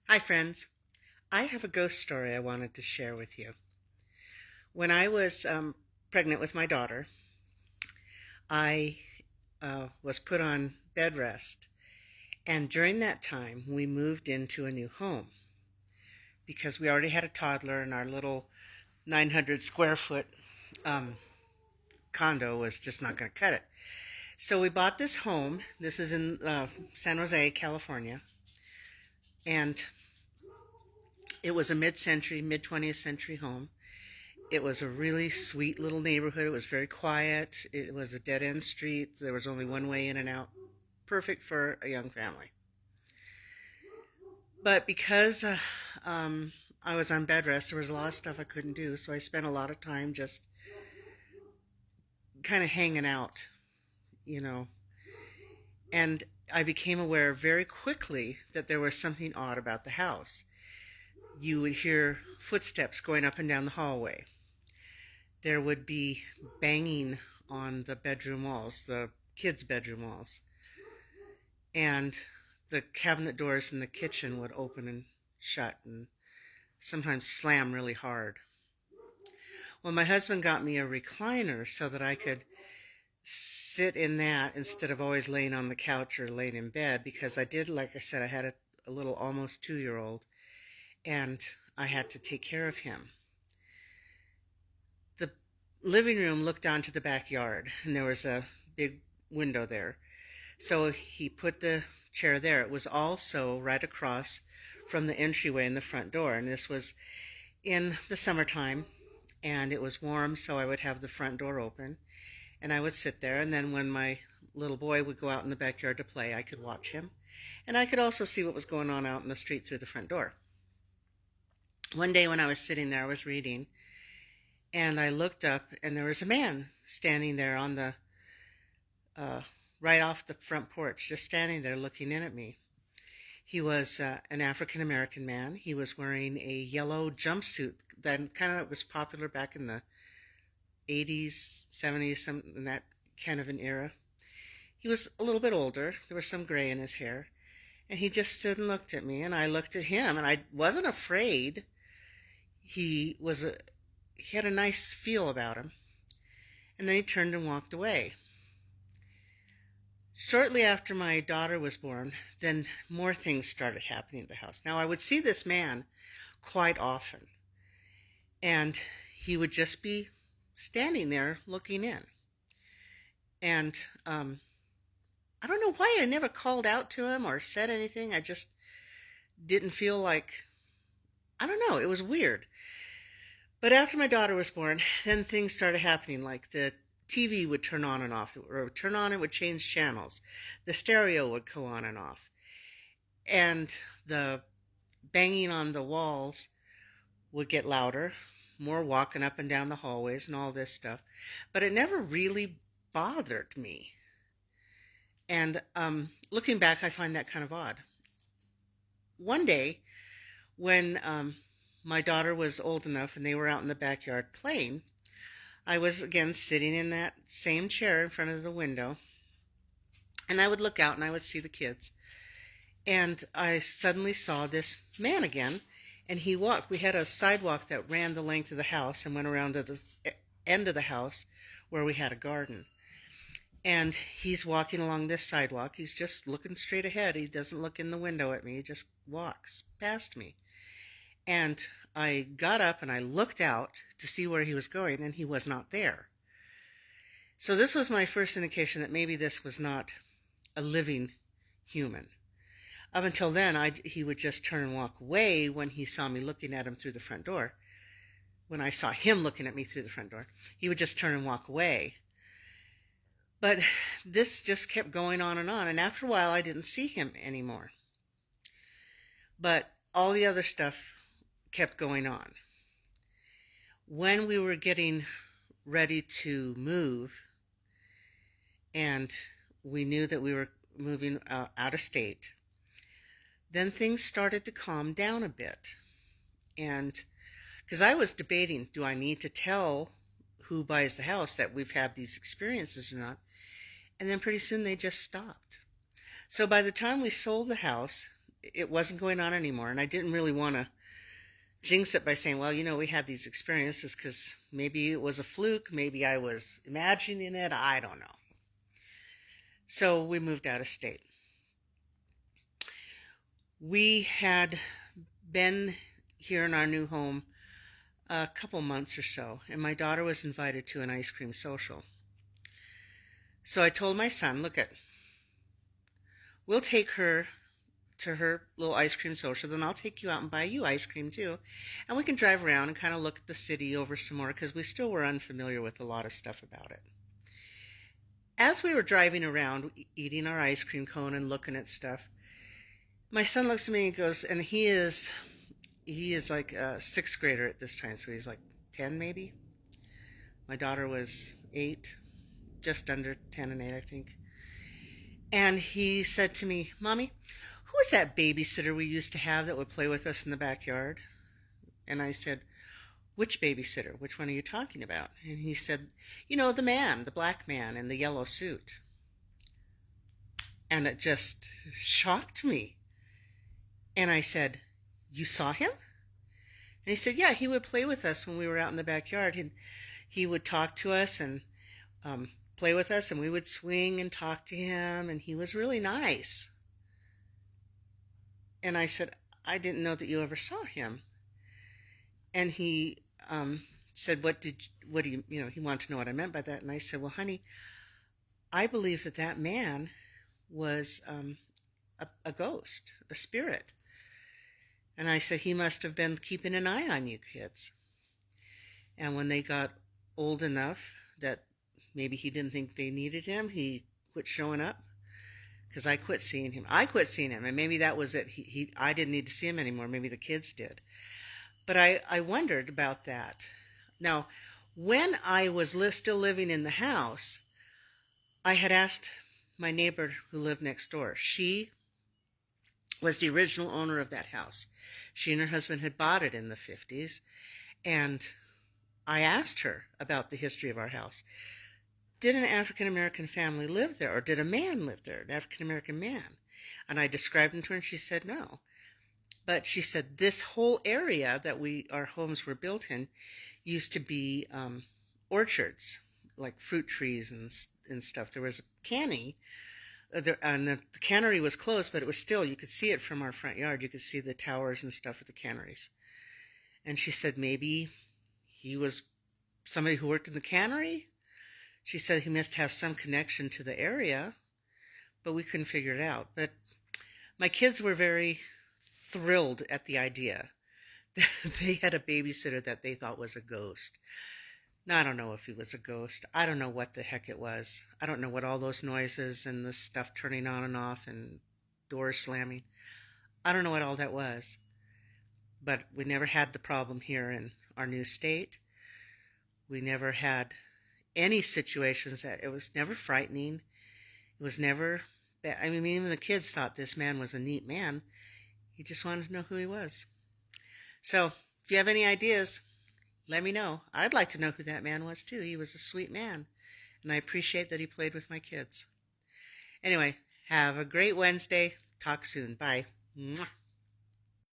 Hi, friends. I have a ghost story I wanted to share with you. When I was pregnant with my daughter, I was put on bed rest. And during that time, we moved into a new home because we already had a toddler and our little 900 square foot um, condo was just not going to cut it. So we bought this home. This is in San Jose, California. And it was a mid-century, mid-20th century home. It was a really sweet little neighborhood. It was very quiet. It was a dead-end street. There was only one way in and out. Perfect for a young family. But because I was on bed rest, there was a lot of stuff I couldn't do. So I spent a lot of time just kind of hanging out, you know. And I became aware very quickly that there was something odd about the house. You would hear footsteps going up and down the hallway. There would be banging on the bedroom walls, the kids' bedroom walls. And the cabinet doors in the kitchen would open and shut and sometimes slam really hard. Well, my husband got me a recliner so that I could sit in that instead of always laying on the couch or laying in bed because I did, like I said, I had a little almost 2-year-old and I had to take care of him. The living room looked onto the backyard and there was a big window there. So he put the chair there. It was also right across from the entryway and the front door. And this was in the summertime and it was warm, so I would have the front door open and I would sit there. And then when my little boy would go out in the backyard to play, I could watch him. And I could also see what was going on out in the street through the front door. One day when I was sitting there, I was reading, and I looked up, and there was a man standing there on the, right off the front porch, just standing there looking in at me. He was an African-American man. He was wearing a yellow jumpsuit that kind of was popular back in the 80s, 70s, in that kind of an era. He was a little bit older. There was some gray in his hair. And he just stood and looked at me, and I looked at him, and I wasn't afraid. He had a nice feel about him. And then he turned and walked away. Shortly after my daughter was born, then more things started happening at the house. Now, I would see this man quite often, and he would just be standing there looking in. And I don't know why I never called out to him or said anything. I just didn't feel like, I don't know, it was weird. But after my daughter was born, then things started happening, like the TV would turn on and off, or it would turn on, it would change channels. The stereo would go on and off. And the banging on the walls would get louder, more walking up and down the hallways and all this stuff. But it never really bothered me. And looking back, I find that kind of odd. One day, when my daughter was old enough and they were out in the backyard playing, I was again sitting in that same chair in front of the window, and I would look out and I would see the kids. And I suddenly saw this man again, and he walked. We had a sidewalk that ran the length of the house and went around to the end of the house where we had a garden. And he's walking along this sidewalk. He's just looking straight ahead. He doesn't look in the window at me. He just walks past me. And I got up and I looked out to see where he was going, and he was not there. So this was my first indication that maybe this was not a living human. Up until then, he would just turn and walk away when he saw me looking at him through the front door. When I saw him looking at me through the front door, he would just turn and walk away. But this just kept going on, and after a while I didn't see him anymore. But all the other stuff kept going on. When we were getting ready to move, and we knew that we were moving out of state, then things started to calm down a bit. And because I was debating, do I need to tell who buys the house that we've had these experiences or not? And then pretty soon they just stopped. So by the time we sold the house, it wasn't going on anymore. And I didn't really want to jinx it by saying, well, we had these experiences because maybe it was a fluke. Maybe I was imagining it. I don't know. So we moved out of state. We had been here in our new home a couple months or so, and my daughter was invited to an ice cream social. So I told my son, we'll take her to her little ice cream social, then I'll take you out and buy you ice cream too. And we can drive around and kind of look at the city over some more because we still were unfamiliar with a lot of stuff about it. As we were driving around, eating our ice cream cone and looking at stuff, my son looks at me and goes, and he is like a sixth grader at this time, so he's like 10 maybe. My daughter was 8, just under 10 and 8, I think. And he said to me, Mommy, who was that babysitter we used to have that would play with us in the backyard? And I said, which babysitter? Which one are you talking about? And he said, the man, the black man in the yellow suit. And it just shocked me. And I said, you saw him? And he said, yeah, he would play with us when we were out in the backyard. He would talk to us and play with us, and we would swing and talk to him, and he was really nice. And I said, I didn't know that you ever saw him. And he said, what do you, he wanted to know what I meant by that. And I said, well, honey, I believe that man was a ghost, a spirit. And I said, he must have been keeping an eye on you kids. And when they got old enough that maybe he didn't think they needed him, he quit showing up. Because I quit seeing him. And maybe that was it. I didn't need to see him anymore. Maybe the kids did. But I wondered about that. Now, when I was still living in the house, I had asked my neighbor who lived next door. She was the original owner of that house. She and her husband had bought it in the 50s. And I asked her about the history of our house. Did an African-American family live there, or did a man live there, an African-American man? And I described him to her, and she said no. But she said this whole area that our homes were built in used to be orchards, like fruit trees and stuff. There was a canny, and the cannery was closed, but it was still, you could see it from our front yard. You could see the towers and stuff of the canneries. And she said maybe he was somebody who worked in the cannery. She said he must have some connection to the area, but we couldn't figure it out. But my kids were very thrilled at the idea. They had a babysitter that they thought was a ghost. Now, I don't know if he was a ghost. I don't know what the heck it was. I don't know what all those noises and the stuff turning on and off and doors slamming. I don't know what all that was. But we never had the problem here in our new state. We never had any situations that it was never frightening. It was never bad. I mean, even the kids thought this man was a neat man. He just wanted to know who he was. So, if you have any ideas, let me know. I'd like to know who that man was, too. He was a sweet man, and I appreciate that he played with my kids. Anyway, have a great Wednesday. Talk soon. Bye. Mwah.